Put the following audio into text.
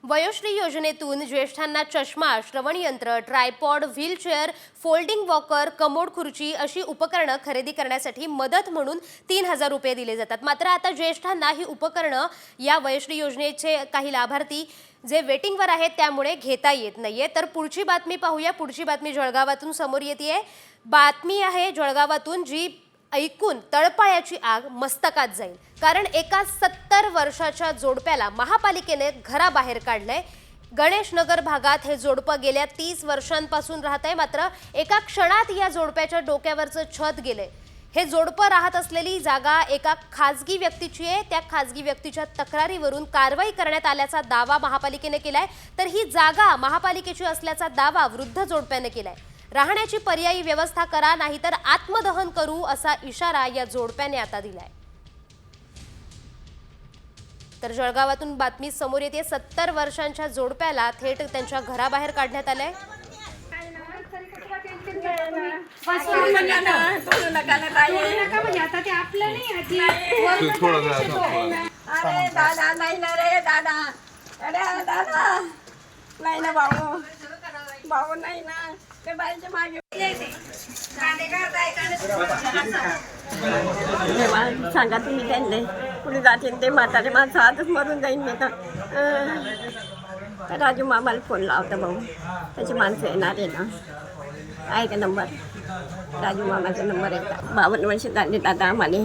वयोश्री योजनेतून ज्येष्ठांना चष्मा, श्रवणयंत्र, tripod, wheelchair, folding walker, commode खुर्ची अशी उपकरणं खरेदी करण्यासाठी मदत म्हणून 3,000 रुपये दिले जातात। मात्र आता ज्येष्ठांना ही उपकरणं या वयोश्री योजनेचे काही लाभार्थी जे वेटिंगवर आहेत त्यामुळे घेता येत नाहीये। तर पुढची बातमी पाहूया। पुढची बातमी जळगावातून समोर येतेय। बातमी आहे जळगावातून जी ऐकून तळपायाची आग मस्तकात जाईल। कारण एका 70 वर्षाच्या जोडप्याला महापालिकेने घराबाहेर काढलंय। गणेश नगर भागात हे जोडपं गेल्या 30 वर्षांपासून राहतंय। मात्र एका क्षणात या जोडप्याच्या डोक्यावरचं छत गेलंय। हे जोडपं राहत असलेली जागा एका खासगी व्यक्तीची आहे। त्या खासगी व्यक्तीच्या तक्रारीवरून कारवाई करण्यात आल्याचा दावा महापालिकेने केलाय। तर ही जागा महापालिकेची असल्याचा दावा वृद्ध जोडप्याने केलाय। राहण्याची पर्यायी व्यवस्था करा, नाहीतर आत्मदहन करू असा इशारा या जोडप्याने आता दिलाय। तर जळगावातून बातमी समोर येते। 70 वर्षांच्या जोडप्याला थेट त्यांच्या घराबाहेर काढण्यात आलंय। अरे दादा नाही ना रे दादा, अरे दादा नाही ना भाऊ, भाऊ नाही ना ते बाईच्या मागे सांगा तुम्ही त्यांनी कुठे जातील ते म्हातारे माणसं आजच मरून जाईन मी तर राजू मामाला फोन लावता भाऊ, त्याची माणसं येणार आहे ना, आहे का नंबर? राजू मामाचा नंबर आहे का? 52 वर्ष झाले दादा आम्हाला।